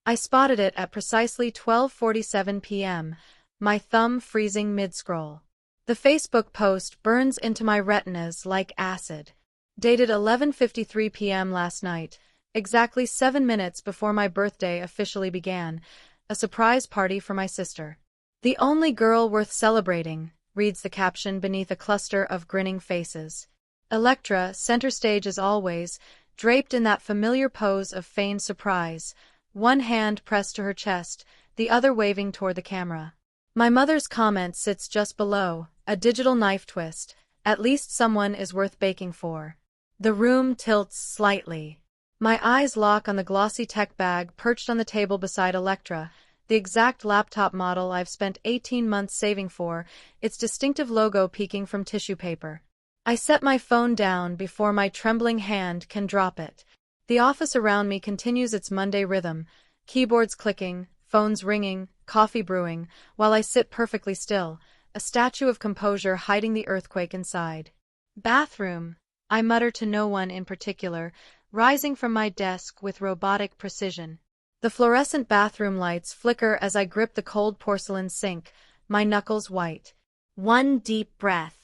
I spotted it at precisely 12:47 p.m., my thumb freezing mid-scroll. The Facebook post burns into my retinas like acid. Dated 11:53 p.m. last night, exactly 7 minutes before my birthday officially began, a surprise party for my sister. The only girl worth celebrating, reads the caption beneath a cluster of grinning faces. Electra, center stage as always, draped in that familiar pose of feigned surprise, one hand pressed to her chest, the other waving toward the camera. My mother's comment sits just below, a digital knife twist. At least someone is worth baking for. The room tilts slightly. My eyes lock on the glossy tech bag perched on the table beside Electra, the exact laptop model I've spent 18 months saving for, its distinctive logo peeking from tissue paper. I set my phone down before my trembling hand can drop it. The office around me continues its Monday rhythm, keyboards clicking, phones ringing, coffee brewing, while I sit perfectly still, a statue of composure hiding the earthquake inside. Bathroom, I mutter to no one in particular, rising from my desk with robotic precision. The fluorescent bathroom lights flicker as I grip the cold porcelain sink, my knuckles white. 1 deep breath.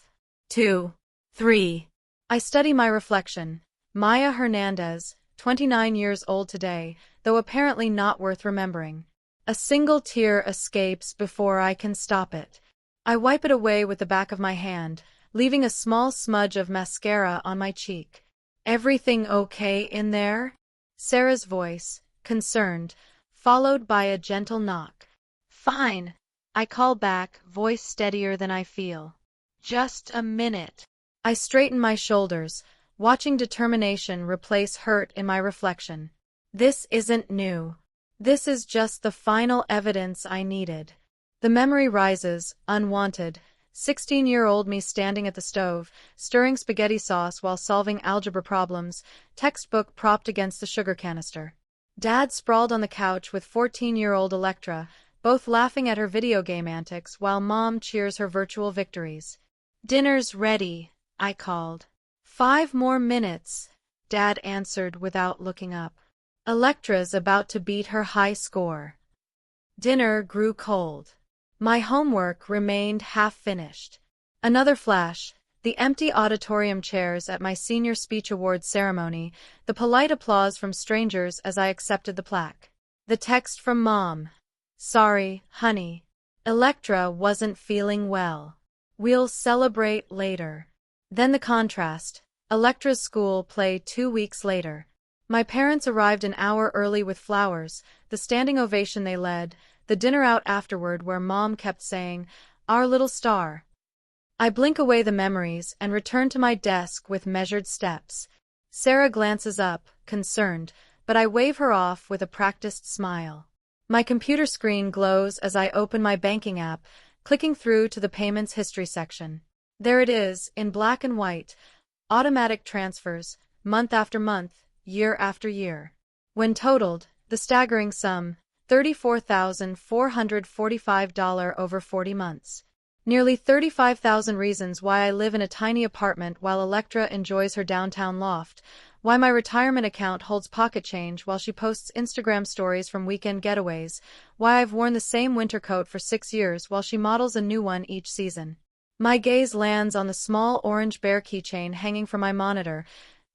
2, 3. I study my reflection. Maya Hernandez, 29 years old today, though apparently not worth remembering. A single tear escapes before I can stop it. I wipe it away with the back of my hand, leaving a small smudge of mascara on my cheek. Everything okay in there? Sarah's voice, concerned, followed by a gentle knock. Fine, I call back, voice steadier than I feel. Just a minute. I straighten my shoulders, watching determination replace hurt in my reflection. This isn't new. This is just the final evidence I needed. The memory rises, unwanted. 16-year-old me standing at the stove, stirring spaghetti sauce while solving algebra problems, textbook propped against the sugar canister. Dad sprawled on the couch with 14-year-old Electra, both laughing at her video game antics while Mom cheers her virtual victories. Dinner's ready, I called. 5 more minutes, Dad answered without looking up. Electra's about to beat her high score. Dinner grew cold. My homework remained half-finished. Another flash, the empty auditorium chairs at my senior speech awards ceremony, the polite applause from strangers as I accepted the plaque. The text from Mom. Sorry, honey. Electra wasn't feeling well. We'll celebrate later. Then the contrast. Electra's school play 2 weeks later. My parents arrived an hour early with flowers, the standing ovation they led, the dinner out afterward where Mom kept saying, "Our little star." I blink away the memories and return to my desk with measured steps. Sarah glances up, concerned, but I wave her off with a practiced smile. My computer screen glows as I open my banking app, clicking through to the payments history section. There it is, in black and white, automatic transfers, month after month, year after year. When totaled, the staggering sum, $34,445 over 40 months. Nearly 35,000 reasons why I live in a tiny apartment while Electra enjoys her downtown loft, why my retirement account holds pocket change while she posts Instagram stories from weekend getaways, why I've worn the same winter coat for 6 years while she models a new one each season. My gaze lands on the small orange bear keychain hanging from my monitor,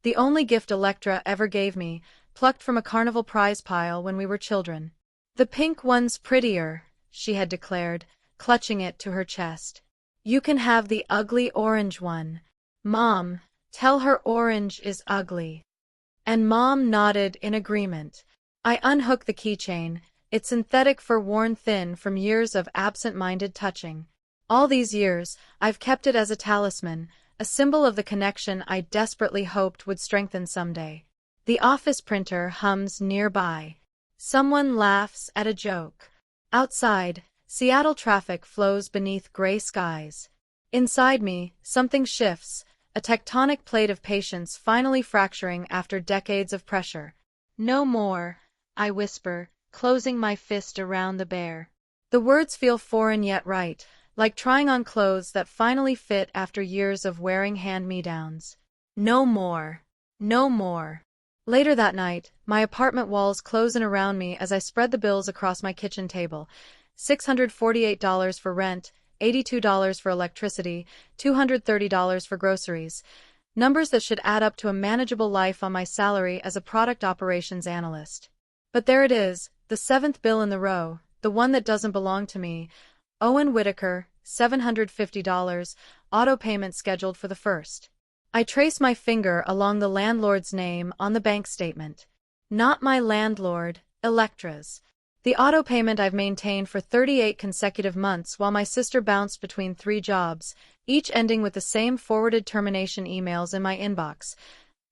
the only gift Electra ever gave me, plucked from a carnival prize pile when we were children. The pink one's prettier, she had declared, clutching it to her chest. You can have the ugly orange one. Mom, tell her orange is ugly. And Mom nodded in agreement. I unhook the keychain, its synthetic fur worn thin from years of absent-minded touching. All these years, I've kept it as a talisman, a symbol of the connection I desperately hoped would strengthen someday. The office printer hums nearby. Someone laughs at a joke. Outside, Seattle traffic flows beneath gray skies. Inside me, something shifts, a tectonic plate of patience finally fracturing after decades of pressure. No more, I whisper, closing my fist around the bear. The words feel foreign yet right, like trying on clothes that finally fit after years of wearing hand-me-downs. No more. No more. Later that night, my apartment walls close in around me as I spread the bills across my kitchen table. $648 for rent, $82 for electricity, $230 for groceries. Numbers that should add up to a manageable life on my salary as a product operations analyst. But there it is, the seventh bill in the row, the one that doesn't belong to me. Owen Whitaker, $750, auto payment scheduled for the 1st. I trace my finger along the landlord's name on the bank statement. Not my landlord, Electra's. The auto payment I've maintained for 38 consecutive months while my sister bounced between 3 jobs, each ending with the same forwarded termination emails in my inbox.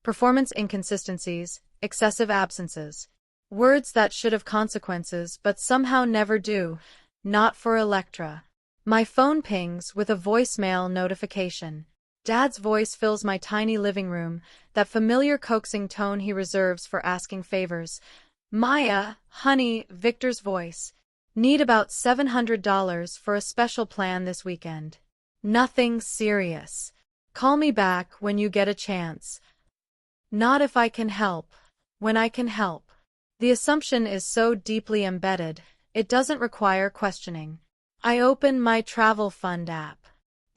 Performance inconsistencies, excessive absences. Words that should have consequences but somehow never do. Not for Electra. My phone pings with a voicemail notification. Dad's voice fills my tiny living room, that familiar coaxing tone he reserves for asking favors. Maya, honey, Victor's voice. Need about $700 for a special plan this weekend. Nothing serious. Call me back when you get a chance. Not if I can help. When I can help. The assumption is so deeply embedded, it doesn't require questioning. I open my travel fund app.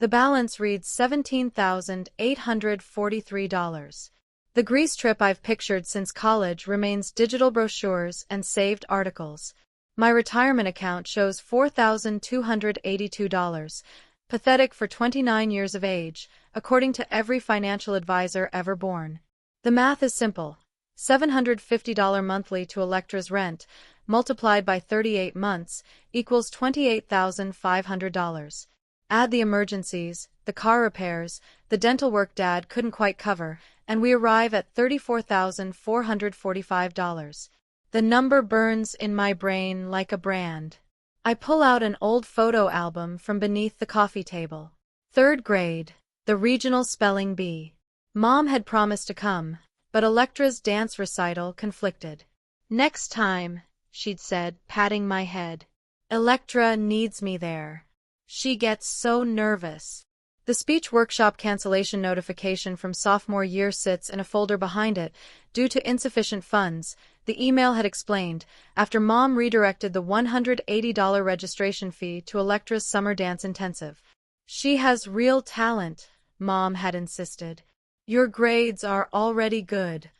The balance reads $17,843. The Greece trip I've pictured since college remains digital brochures and saved articles. My retirement account shows $4,282. Pathetic for 29 years of age, according to every financial advisor ever born. The math is simple. $750 monthly to Electra's rent, multiplied by 38 months, equals $28,500. Add the emergencies, the car repairs, the dental work Dad couldn't quite cover, and we arrive at $34,445. The number burns in my brain like a brand. I pull out an old photo album from beneath the coffee table. 3rd grade, the regional spelling bee. Mom had promised to come, but Electra's dance recital conflicted. Next time, she'd said, patting my head. Electra needs me there. She gets so nervous. The speech workshop cancellation notification from sophomore year sits in a folder behind it, due to insufficient funds, the email had explained, after Mom redirected the $180 registration fee to Electra's summer dance intensive. She has real talent, Mom had insisted. Your grades are already good.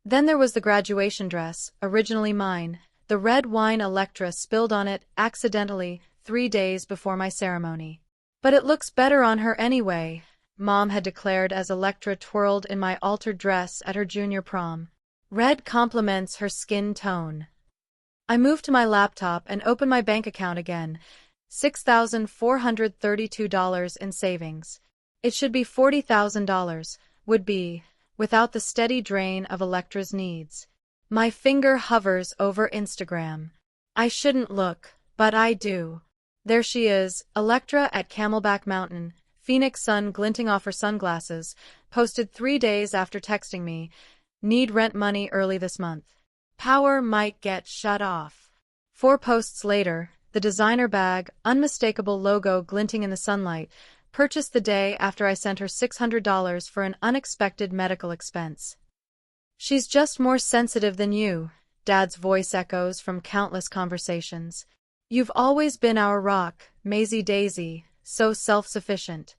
Then there was the graduation dress, originally mine, the red wine Electra spilled on it accidentally 3 days before my ceremony. But it looks better on her anyway, Mom had declared as Electra twirled in my altered dress at her junior prom. Red complements her skin tone. I moved to my laptop and opened my bank account again. $6,432 in savings. It should be $40,000, would be, without the steady drain of Electra's needs. My finger hovers over Instagram. I shouldn't look, but I do. There she is, Electra at Camelback Mountain, Phoenix sun glinting off her sunglasses, posted 3 days after texting me, need rent money early this month. Power might get shut off. 4 posts later, the designer bag, unmistakable logo glinting in the sunlight, purchased the day after I sent her $600 for an unexpected medical expense. She's just more sensitive than you, Dad's voice echoes from countless conversations. You've always been our rock, Maisie Daisy, so self-sufficient.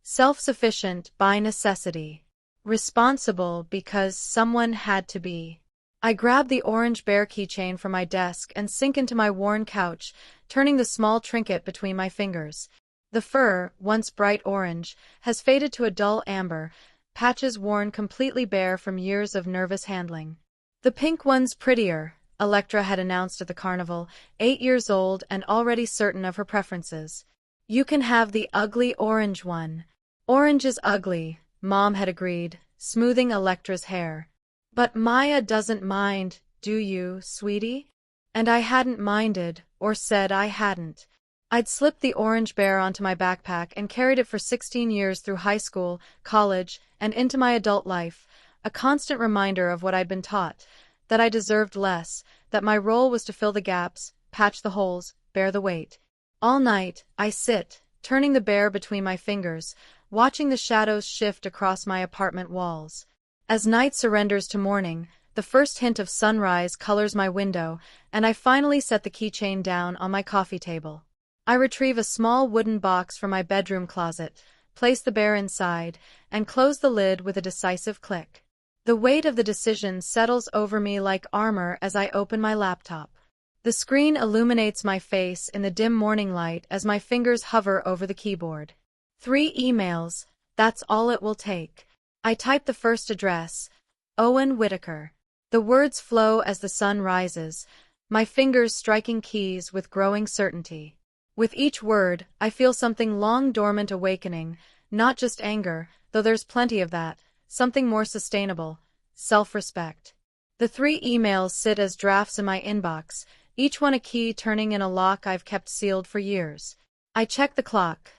Self-sufficient by necessity. Responsible because someone had to be. I grab the orange bear keychain from my desk and sink into my worn couch, turning the small trinket between my fingers. The fur, once bright orange, has faded to a dull amber, patches worn completely bare from years of nervous handling. The pink one's prettier, Electra had announced at the carnival, 8 years old and already certain of her preferences. You can have the ugly orange one. Orange is ugly, Mom had agreed, smoothing Electra's hair. But Maya doesn't mind, do you, sweetie? And I hadn't minded, or said I hadn't. I'd slipped the orange bear onto my backpack and carried it for 16 years through high school, college, and into my adult life, a constant reminder of what I'd been taught, that I deserved less, that my role was to fill the gaps, patch the holes, bear the weight. All night, I sit, turning the bear between my fingers, watching the shadows shift across my apartment walls. As night surrenders to morning, the first hint of sunrise colors my window, and I finally set the keychain down on my coffee table. I retrieve a small wooden box from my bedroom closet, place the bear inside, and close the lid with a decisive click. The weight of the decision settles over me like armor as I open my laptop. The screen illuminates my face in the dim morning light as my fingers hover over the keyboard. 3 emails, that's all it will take. I type the first address, Owen Whitaker. The words flow as the sun rises, my fingers striking keys with growing certainty. With each word, I feel something long dormant awakening, not just anger, though there's plenty of that, something more sustainable, self-respect. The 3 emails sit as drafts in my inbox, each one a key turning in a lock I've kept sealed for years. I check the clock.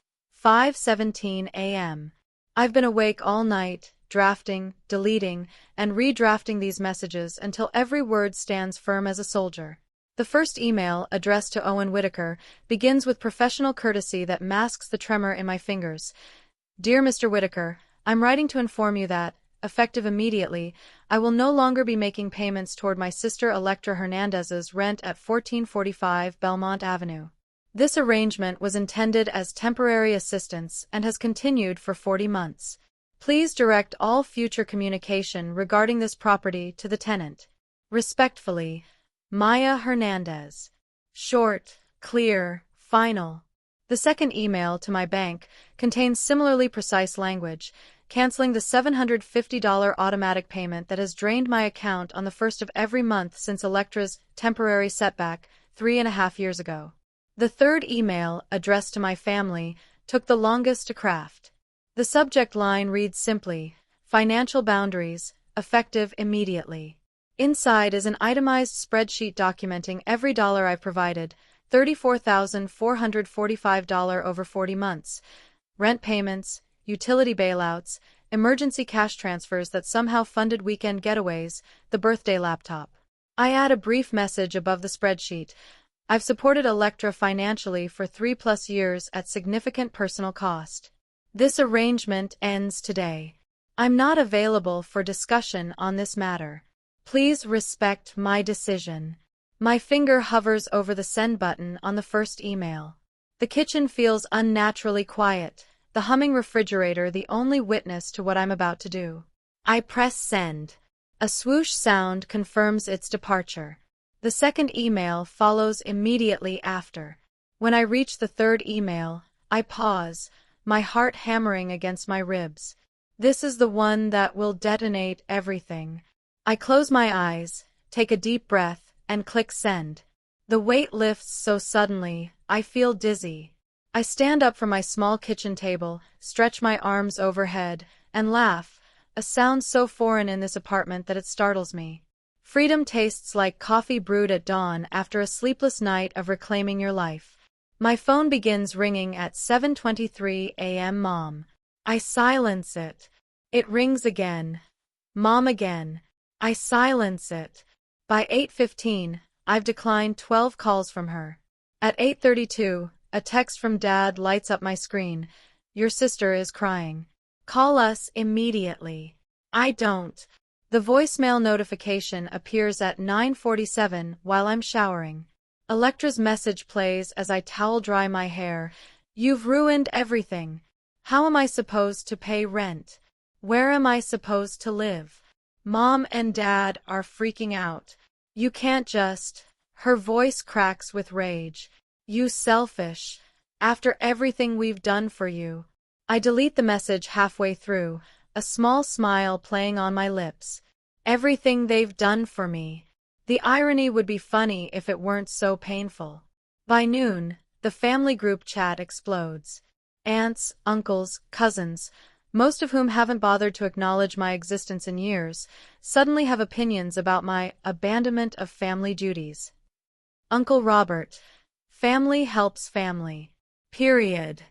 5:17 a.m. I've been awake all night, drafting, deleting, and redrafting these messages until every word stands firm as a soldier. The first email, addressed to Owen Whitaker, begins with professional courtesy that masks the tremor in my fingers. Dear Mr. Whitaker, I'm writing to inform you that, effective immediately, I will no longer be making payments toward my sister Electra Hernandez's rent at 1445 Belmont Avenue. This arrangement was intended as temporary assistance and has continued for 40 months. Please direct all future communication regarding this property to the tenant. Respectfully, Maya Hernandez. Short, clear, final. The second email to my bank contains similarly precise language, canceling the $750 automatic payment that has drained my account on the first of every month since Electra's temporary setback 3.5 years ago. The third email, addressed to my family, took the longest to craft. The subject line reads simply, Financial boundaries, effective immediately. Inside is an itemized spreadsheet documenting every dollar I've provided, $34,445 over 40 months, rent payments, utility bailouts, emergency cash transfers that somehow funded weekend getaways, the birthday laptop. I add a brief message above the spreadsheet. I've supported Electra financially for 3+ years at significant personal cost. This arrangement ends today. I'm not available for discussion on this matter. Please respect my decision. My finger hovers over the send button on the first email. The kitchen feels unnaturally quiet, the humming refrigerator the only witness to what I'm about to do. I press send. A swoosh sound confirms its departure. The second email follows immediately after. When I reach the third email, I pause, my heart hammering against my ribs. This is the one that will detonate everything. I close my eyes, take a deep breath, and click send. The weight lifts so suddenly, I feel dizzy. I stand up from my small kitchen table, stretch my arms overhead, and laugh, a sound so foreign in this apartment that it startles me. Freedom tastes like coffee brewed at dawn after a sleepless night of reclaiming your life. My phone begins ringing at 7:23 a.m. Mom. I silence it. It rings again. Mom again. I silence it. By 8:15, I've declined 12 calls from her. At 8:32, a text from Dad lights up my screen. Your sister is crying. Call us immediately. I don't. The voicemail notification appears at 9:47 while I'm showering. Electra's message plays as I towel dry my hair. You've ruined everything. How am I supposed to pay rent? Where am I supposed to live? Mom and Dad are freaking out. You can't just... Her voice cracks with rage. You selfish. After everything we've done for you. I delete the message halfway through, a small smile playing on my lips. Everything they've done for me. The irony would be funny if it weren't so painful. By noon, the family group chat explodes. Aunts, uncles, cousins, most of whom haven't bothered to acknowledge my existence in years, suddenly have opinions about my abandonment of family duties. Uncle Robert. Family helps family. Period.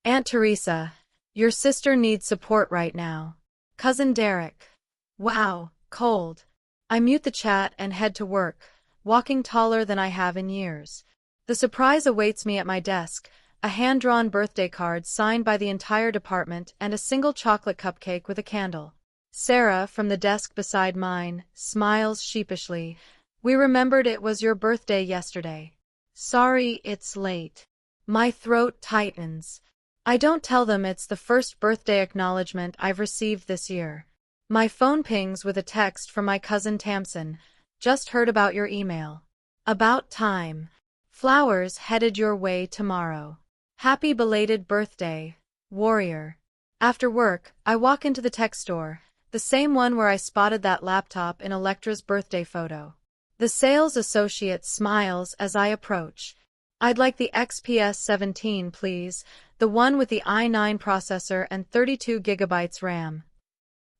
Aunt Teresa. Your sister needs support right now. Cousin Derek. Wow, cold. I mute the chat and head to work, walking taller than I have in years. The surprise awaits me at my desk, a hand-drawn birthday card signed by the entire department and a single chocolate cupcake with a candle. Sarah, from the desk beside mine, smiles sheepishly. We remembered it was your birthday yesterday. Sorry it's late. My throat tightens. I don't tell them it's the first birthday acknowledgement I've received this year. My phone pings with a text from my cousin Tamsin. Just heard about your email. About time. Flowers headed your way tomorrow. Happy belated birthday, Warrior. After work, I walk into the tech store, the same one where I spotted that laptop in Electra's birthday photo. The sales associate smiles as I approach. I'd like the XPS 17, please, the one with the i9 processor and 32 gigabytes RAM.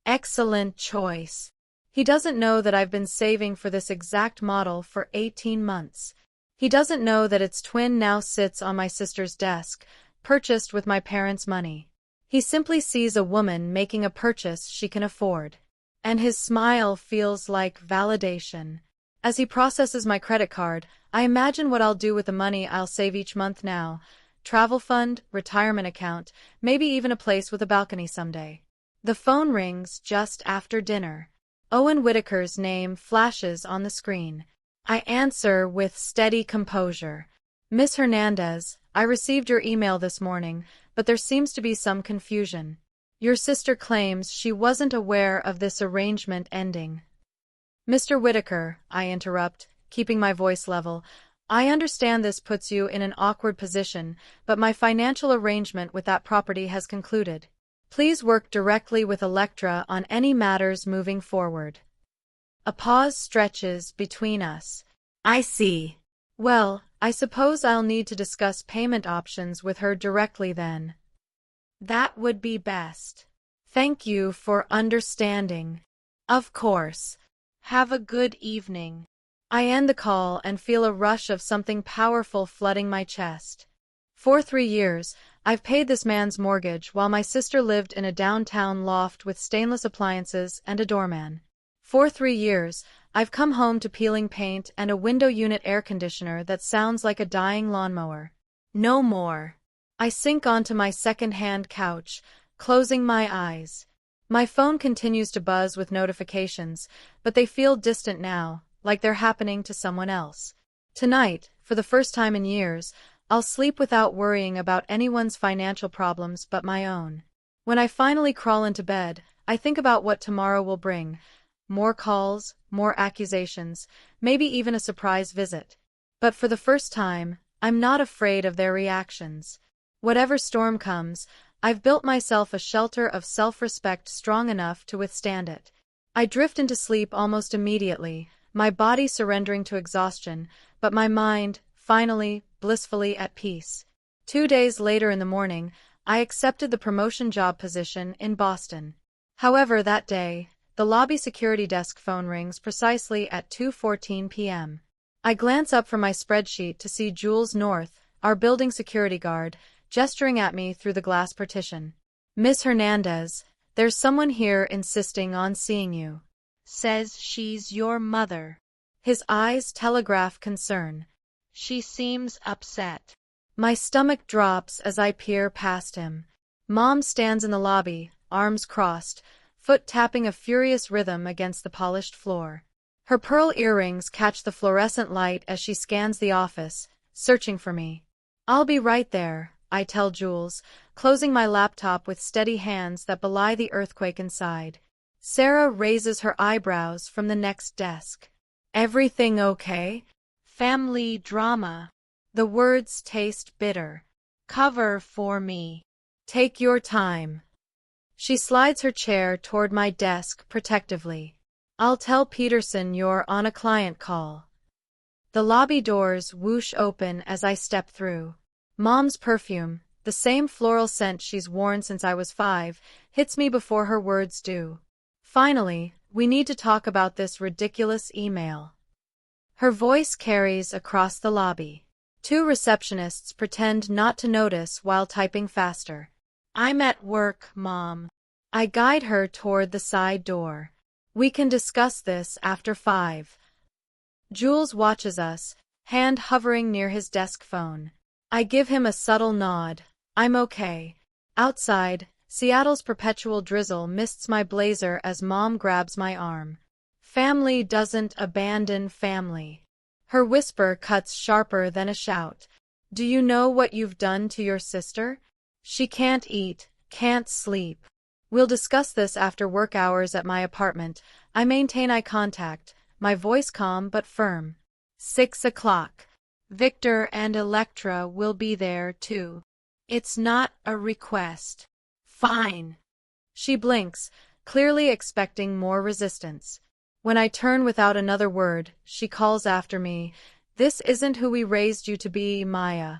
Excellent choice. He doesn't know that I've been saving for this exact model for 18 months. He doesn't know that its twin now sits on my sister's desk, purchased with my parents' money. He simply sees a woman making a purchase she can afford. And his smile feels like validation. As he processes my credit card, I imagine what I'll do with the money I'll save each month now. Travel fund, retirement account, maybe even a place with a balcony someday. The phone rings just after dinner. Owen Whitaker's name flashes on the screen. I answer with steady composure. Miss Hernandez, I received your email this morning, but there seems to be some confusion. Your sister claims she wasn't aware of this arrangement ending. Mr. Whitaker, I interrupt, keeping my voice level, I understand this puts you in an awkward position, but my financial arrangement with that property has concluded. Please work directly with Electra on any matters moving forward. A pause stretches between us. I see. Well, I suppose I'll need to discuss payment options with her directly then. That would be best. Thank you for understanding. Of course. Have a good evening. I end the call and feel a rush of something powerful flooding my chest. For 3 years, I've paid this man's mortgage while my sister lived in a downtown loft with stainless appliances and a doorman. For 3 years, I've come home to peeling paint and a window unit air conditioner that sounds like a dying lawnmower. No more. I sink onto my second-hand couch, closing my eyes. My phone continues to buzz with notifications, but they feel distant now, like they're happening to someone else. Tonight, for the first time in years, I'll sleep without worrying about anyone's financial problems but my own. When I finally crawl into bed, I think about what tomorrow will bring. More calls, more accusations, maybe even a surprise visit. But for the first time, I'm not afraid of their reactions. Whatever storm comes, I've built myself a shelter of self-respect strong enough to withstand it. I drift into sleep almost immediately, my body surrendering to exhaustion, but my mind, finally, blissfully at peace. 2 days later in the morning, I accepted the promotion job position in Boston. However, that day, the lobby security desk phone rings precisely at 2:14 p.m. I glance up from my spreadsheet to see Jules North, our building security guard, gesturing at me through the glass partition. Miss Hernandez, there's someone here insisting on seeing you. Says she's your mother. His eyes telegraph concern. She seems upset. My stomach drops as I peer past him. Mom stands in the lobby, arms crossed, foot tapping a furious rhythm against the polished floor. Her pearl earrings catch the fluorescent light as she scans the office, searching for me. I'll be right there, I tell Jules, closing my laptop with steady hands that belie the earthquake inside. Sarah raises her eyebrows from the next desk. Everything okay? Family drama. The words taste bitter. Cover for me. Take your time. She slides her chair toward my desk protectively. I'll tell Peterson you're on a client call. The lobby doors whoosh open as I step through. Mom's perfume, the same floral scent she's worn since I was 5, hits me before her words do. Finally, we need to talk about this ridiculous email. Her voice carries across the lobby. 2 receptionists pretend not to notice while typing faster. I'm at work, Mom. I guide her toward the side door. We can discuss this after 5. Jules watches us, hand hovering near his desk phone. I give him a subtle nod. I'm okay. Outside, Seattle's perpetual drizzle mists my blazer as Mom grabs my arm. Family doesn't abandon family. Her whisper cuts sharper than a shout. Do you know what you've done to your sister? She can't eat, can't sleep. We'll discuss this after work hours at my apartment. I maintain eye contact, my voice calm but firm. 6 o'clock. Victor and Electra will be there too. It's not a request. Fine. She blinks, clearly expecting more resistance. When I turn without another word, she calls after me, "This isn't who we raised you to be, Maya."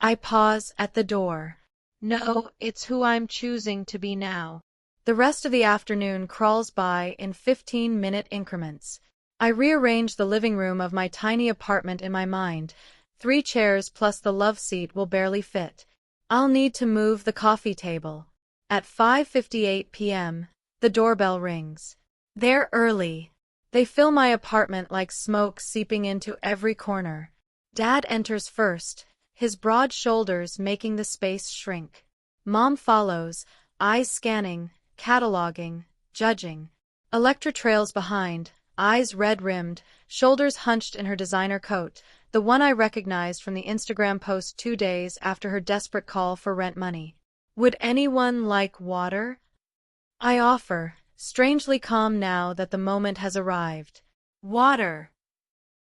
I pause at the door. No, it's who I'm choosing to be now. The rest of the afternoon crawls by in 15-minute increments. I rearrange the living room of my tiny apartment in my mind. 3 chairs plus the love seat will barely fit. I'll need to move the coffee table. At 5:58 p.m., the doorbell rings. They're early. They fill my apartment like smoke seeping into every corner. Dad enters first, his broad shoulders making the space shrink. Mom follows, eyes scanning, cataloging, judging. Electra trails behind, eyes red-rimmed, shoulders hunched in her designer coat, the one I recognized from the Instagram post 2 days after her desperate call for rent money. Would anyone like water? I offer, strangely calm now that the moment has arrived. Water.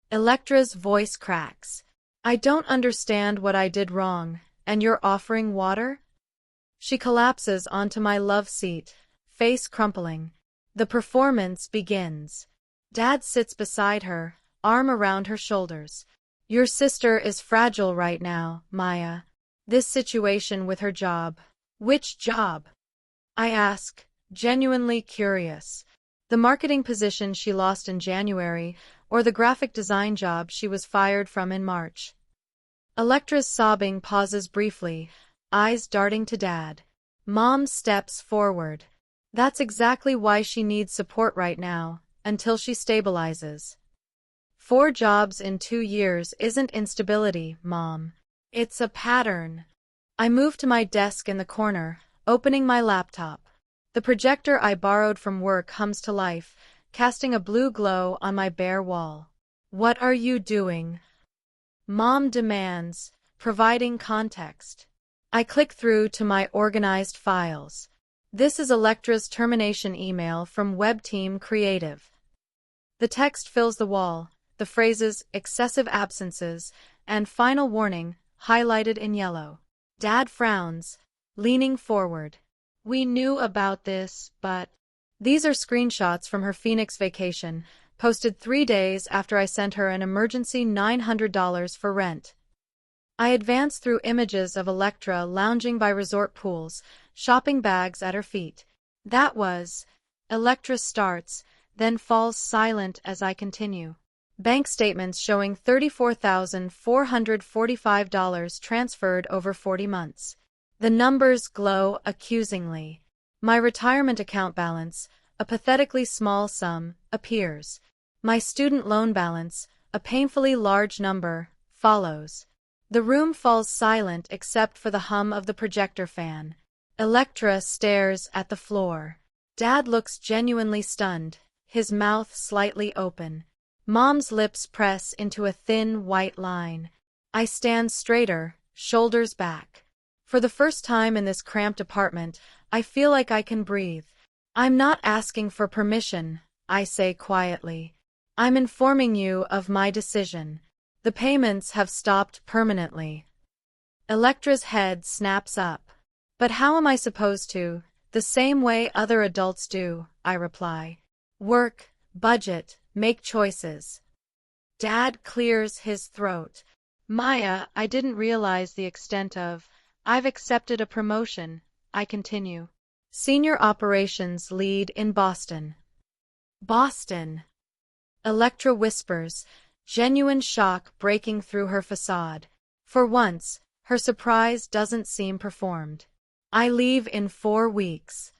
Electra's voice cracks. I don't understand what I did wrong, and you're offering water? She collapses onto my love seat, face crumpling. The performance begins. Dad sits beside her, arm around her shoulders. Your sister is fragile right now, Maya. This situation with her job. Which job? I ask, genuinely curious. The marketing position she lost in January, or the graphic design job she was fired from in March. Electra's sobbing pauses briefly, eyes darting to Dad. Mom steps forward. That's exactly why she needs support right now, until she stabilizes. 4 jobs in 2 years isn't instability, Mom. It's a pattern. I move to my desk in the corner, opening my laptop. The projector I borrowed from work hums to life, casting a blue glow on my bare wall. What are you doing? Mom demands, providing context. I click through to my organized files. This is Electra's termination email from Web Team Creative. The text fills the wall, the phrases excessive absences and final warning highlighted in yellow. Dad frowns, leaning forward. We knew about this, but... These are screenshots from her Phoenix vacation, posted 3 days after I sent her an emergency $900 for rent. I advance through images of Electra lounging by resort pools, shopping bags at her feet. That was... Electra starts, then falls silent as I continue. Bank statements showing $34,445 transferred over 40 months. The numbers glow accusingly. My retirement account balance, a pathetically small sum, appears. My student loan balance, a painfully large number, follows. The room falls silent except for the hum of the projector fan. Electra stares at the floor. Dad looks genuinely stunned, his mouth slightly open. Mom's lips press into a thin white line. I stand straighter, shoulders back. For the first time in this cramped apartment, I feel like I can breathe. I'm not asking for permission, I say quietly. I'm informing you of my decision. The payments have stopped permanently. Electra's head snaps up. But how am I supposed to? The same way other adults do, I reply. Work, budget, make choices. Dad clears his throat. Maya, I didn't realize the extent of... I've accepted a promotion, I continue. Senior operations lead in Boston. Boston. Electra whispers, genuine shock breaking through her facade. For once, her surprise doesn't seem performed. I leave in 4 weeks.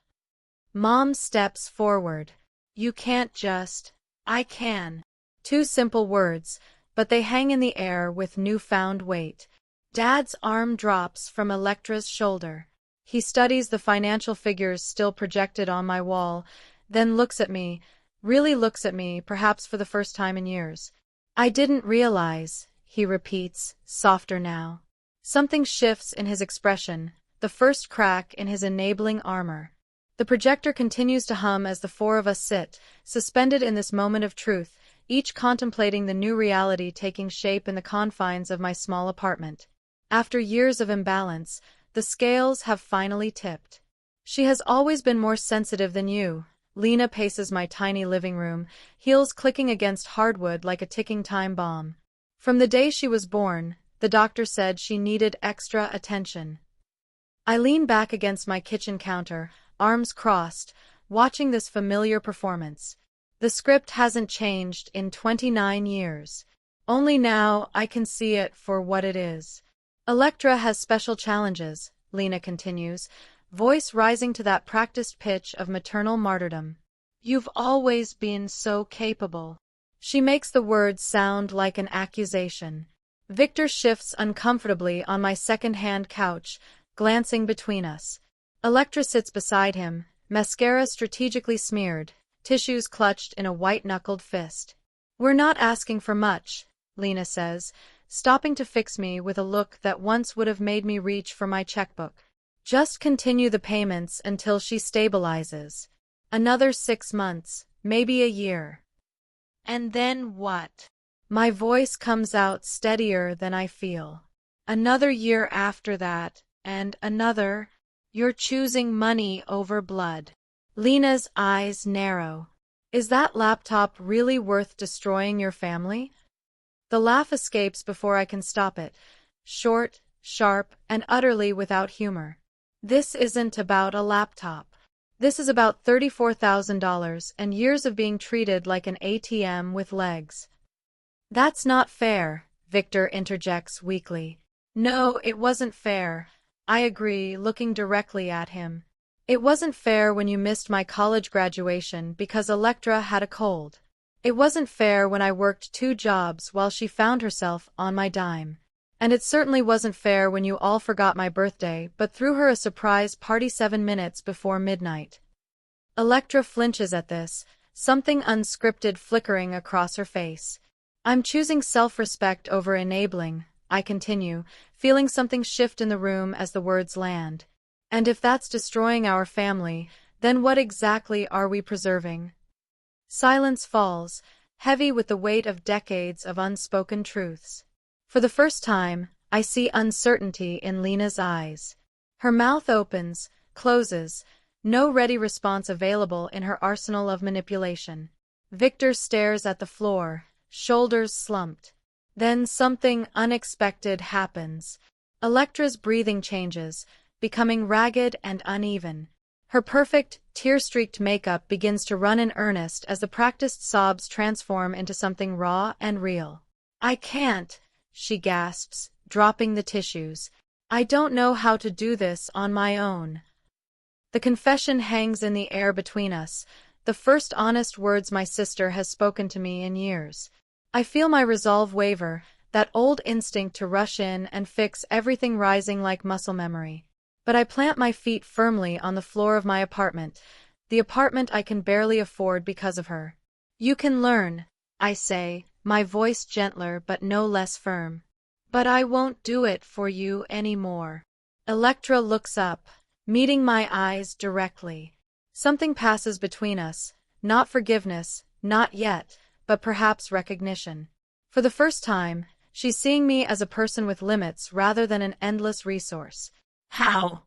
Mom steps forward. You can't just... I can. 2 simple words, but they hang in the air with newfound weight. Dad's arm drops from Electra's shoulder. He studies the financial figures still projected on my wall, then looks at me, really looks at me, perhaps for the first time in years. I didn't realize, he repeats, softer now. Something shifts in his expression, the first crack in his enabling armor. The projector continues to hum as the four of us sit, suspended in this moment of truth, each contemplating the new reality taking shape in the confines of my small apartment. After years of imbalance, the scales have finally tipped. She has always been more sensitive than you. Lena paces my tiny living room, heels clicking against hardwood like a ticking time bomb. From the day she was born, the doctor said she needed extra attention. I lean back against my kitchen counter, arms crossed, watching this familiar performance. The script hasn't changed in 29 years. Only now I can see it for what it is. Electra has special challenges, Lena continues, voice rising to that practiced pitch of maternal martyrdom. You've always been so capable. She makes the words sound like an accusation. Victor shifts uncomfortably on my second-hand couch, glancing between us. Electra sits beside him, mascara strategically smeared, tissues clutched in a white-knuckled fist. We're not asking for much, Lena says, stopping to fix me with a look that once would have made me reach for my checkbook. Just continue the payments until she stabilizes. Another 6 months, maybe a year. And then what? My voice comes out steadier than I feel. Another year after that, and another. You're choosing money over blood. Lena's eyes narrow. Is that laptop really worth destroying your family? The laugh escapes before I can stop it, short, sharp, and utterly without humor. This isn't about a laptop. This is about $34,000 and years of being treated like an ATM with legs. That's not fair, Victor interjects weakly. No, it wasn't fair. I agree, looking directly at him. It wasn't fair when you missed my college graduation because Electra had a cold. It wasn't fair when I worked 2 jobs while she found herself on my dime. And it certainly wasn't fair when you all forgot my birthday but threw her a surprise party 7 minutes before midnight. Electra flinches at this, something unscripted flickering across her face. I'm choosing self-respect over enabling, I continue, feeling something shift in the room as the words land. And if that's destroying our family, then what exactly are we preserving? Silence falls, heavy with the weight of decades of unspoken truths. For the first time, I see uncertainty in Lena's eyes. Her mouth opens, closes, no ready response available in her arsenal of manipulation. Victor stares at the floor, shoulders slumped. Then something unexpected happens. Electra's breathing changes, becoming ragged and uneven. Her perfect, tear-streaked makeup begins to run in earnest as the practiced sobs transform into something raw and real. I can't, she gasps, dropping the tissues. I don't know how to do this on my own. The confession hangs in the air between us, the first honest words my sister has spoken to me in years. I feel my resolve waver, that old instinct to rush in and fix everything rising like muscle memory. But I plant my feet firmly on the floor of my apartment, the apartment I can barely afford because of her. You can learn, I say, my voice gentler but no less firm. But I won't do it for you anymore. Electra looks up, meeting my eyes directly. Something passes between us, not forgiveness, not yet, but perhaps recognition. For the first time, she's seeing me as a person with limits rather than an endless resource. How?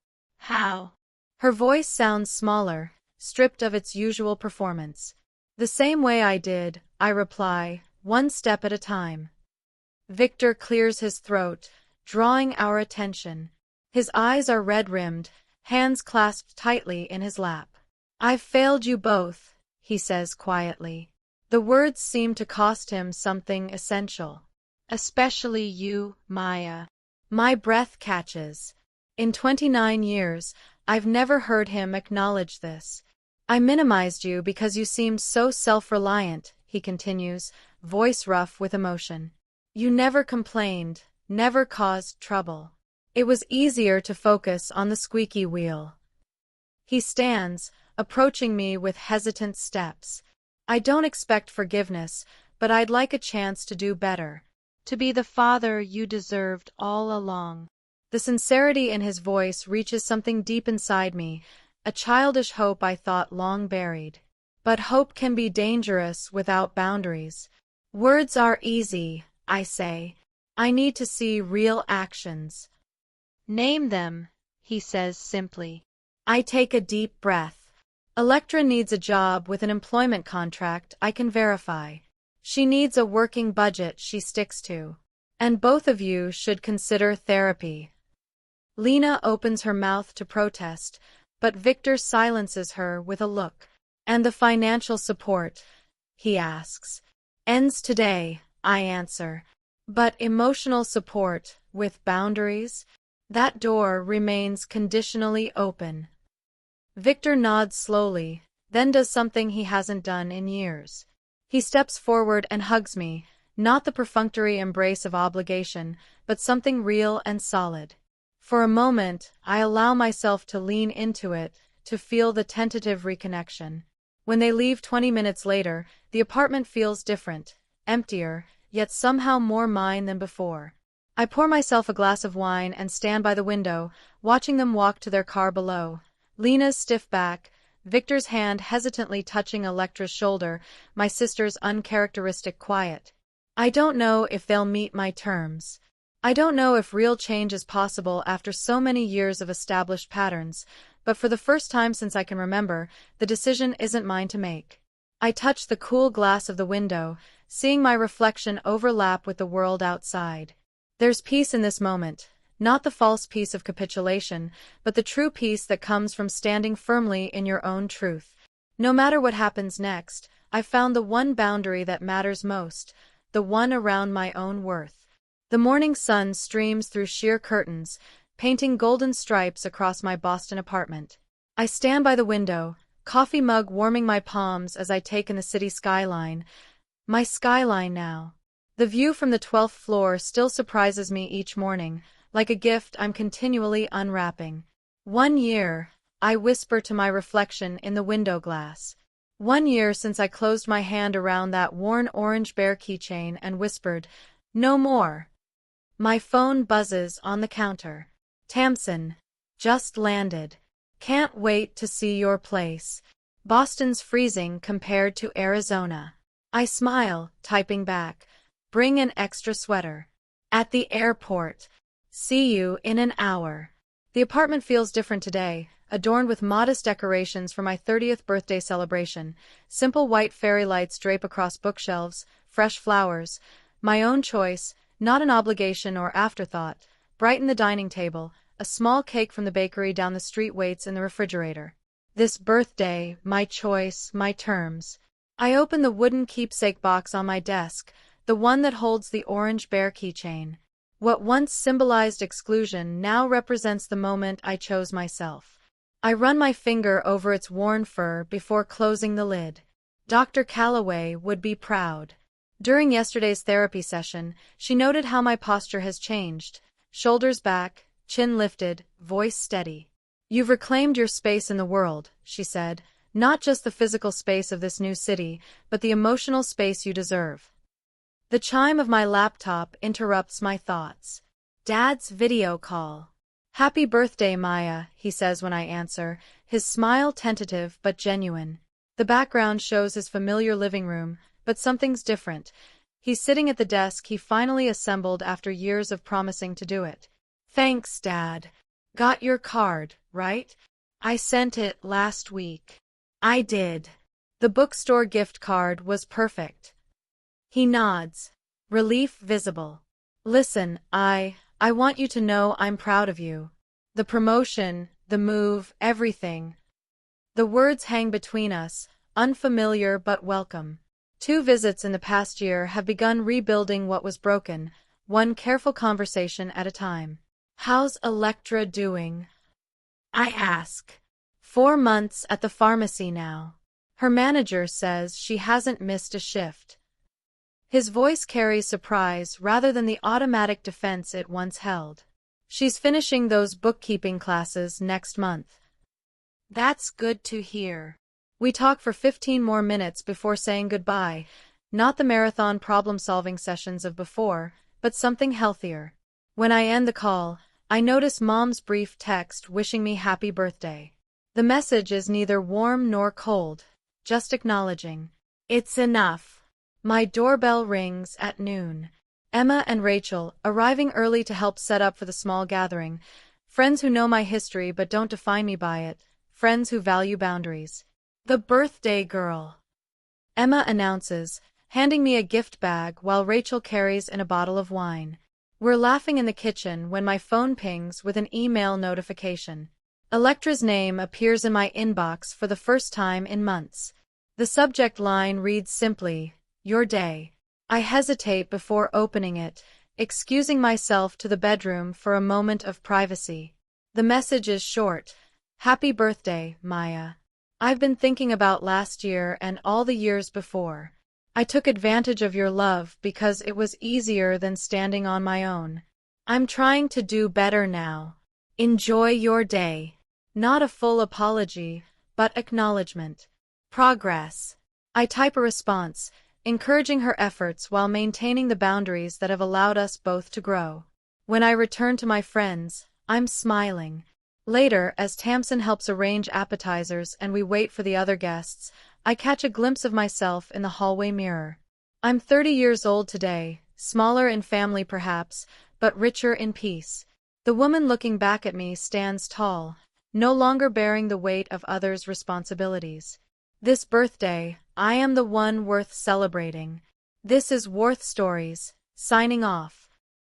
Her voice sounds smaller, stripped of its usual performance. The same way I did, I reply, one step at a time. Victor clears his throat, drawing our attention. His eyes are red-rimmed, hands clasped tightly in his lap. I've failed you both, he says quietly. The words seem to cost him something essential. Especially you, Maya. My breath catches. In 29 years, I've never heard him acknowledge this. I minimized you because you seemed so self-reliant, he continues, voice rough with emotion. You never complained, never caused trouble. It was easier to focus on the squeaky wheel. He stands, approaching me with hesitant steps. I don't expect forgiveness, but I'd like a chance to do better. To be the father you deserved all along. The sincerity in his voice reaches something deep inside me, a childish hope I thought long buried. But hope can be dangerous without boundaries. Words are easy, I say. I need to see real actions. Name them, he says simply. I take a deep breath. Electra needs a job with an employment contract I can verify. She needs a working budget she sticks to. And both of you should consider therapy. Lena opens her mouth to protest, but Victor silences her with a look. And the financial support, he asks. Ends today, I answer. But emotional support, with boundaries? That door remains conditionally open. Victor nods slowly, then does something he hasn't done in years. He steps forward and hugs me, not the perfunctory embrace of obligation, but something real and solid. For a moment, I allow myself to lean into it, to feel the tentative reconnection. When they leave 20 minutes later, the apartment feels different, emptier, yet somehow more mine than before. I pour myself a glass of wine and stand by the window, watching them walk to their car below. Lena's stiff back, Victor's hand hesitantly touching Electra's shoulder, my sister's uncharacteristic quiet. I don't know if they'll meet my terms. I don't know if real change is possible after so many years of established patterns, but for the first time since I can remember, the decision isn't mine to make. I touch the cool glass of the window, seeing my reflection overlap with the world outside. There's peace in this moment, not the false peace of capitulation, but the true peace that comes from standing firmly in your own truth. No matter what happens next, I've found the one boundary that matters most, the one around my own worth. The morning sun streams through sheer curtains, painting golden stripes across my Boston apartment. I stand by the window, coffee mug warming my palms as I take in the city skyline. My skyline now. The view from the 12th floor still surprises me each morning, like a gift I'm continually unwrapping. 1 year, I whisper to my reflection in the window glass. 1 year since I closed my hand around that worn orange bear keychain and whispered, "No more." My phone buzzes on the counter. Tamsin. Just landed. Can't wait to see your place. Boston's freezing compared to Arizona. I smile, typing back. Bring an extra sweater. At the airport. See you in an hour. The apartment feels different today, adorned with modest decorations for my 30th birthday celebration. Simple white fairy lights drape across bookshelves, fresh flowers. My own choice, not an obligation or afterthought. Brighten the dining table. A small cake from the bakery down the street waits in the refrigerator. This birthday, my choice, my terms. I open the wooden keepsake box on my desk, the one that holds the orange bear keychain. What once symbolized exclusion now represents the moment I chose myself. I run my finger over its worn fur before closing the lid. Dr. Calloway would be proud. During yesterday's therapy session, she noted how my posture has changed. Shoulders back, chin lifted, voice steady. You've reclaimed your space in the world, she said. Not just the physical space of this new city, but the emotional space you deserve. The chime of my laptop interrupts my thoughts. Dad's video call. Happy birthday, Maya, he says when I answer, his smile tentative but genuine. The background shows his familiar living room, but something's different. He's sitting at the desk he finally assembled after years of promising to do it. Thanks, Dad. Got your card, right? I sent it last week. I did. The bookstore gift card was perfect. He nods. Relief visible. Listen, I want you to know I'm proud of you. The promotion, the move, everything. The words hang between us, unfamiliar but welcome. 2 visits in the past year have begun rebuilding what was broken, one careful conversation at a time. How's Electra doing? I ask. 4 months at the pharmacy now. Her manager says she hasn't missed a shift. His voice carries surprise rather than the automatic defense it once held. She's finishing those bookkeeping classes next month. That's good to hear. We talk for 15 more minutes before saying goodbye, not the marathon problem-solving sessions of before, but something healthier. When I end the call, I notice Mom's brief text wishing me happy birthday. The message is neither warm nor cold, just acknowledging. It's enough. My doorbell rings at noon. Emma and Rachel, arriving early to help set up for the small gathering. Friends who know my history but don't define me by it. Friends who value boundaries. The birthday girl, Emma announces, handing me a gift bag while Rachel carries in a bottle of wine. We're laughing in the kitchen when my phone pings with an email notification. Electra's name appears in my inbox for the first time in months. The subject line reads simply, "Your day." I hesitate before opening it, excusing myself to the bedroom for a moment of privacy. The message is short. Happy birthday, Maya. I've been thinking about last year and all the years before. I took advantage of your love because it was easier than standing on my own. I'm trying to do better now. Enjoy your day. Not a full apology, but acknowledgement. Progress. I type a response, encouraging her efforts while maintaining the boundaries that have allowed us both to grow. When I return to my friends, I'm smiling. Later, as Tamsin helps arrange appetizers and we wait for the other guests, I catch a glimpse of myself in the hallway mirror. I'm 30 years old today, smaller in family perhaps, but richer in peace. The woman looking back at me stands tall, no longer bearing the weight of others' responsibilities. This birthday, I am the one worth celebrating. This is Warth Stories, signing off.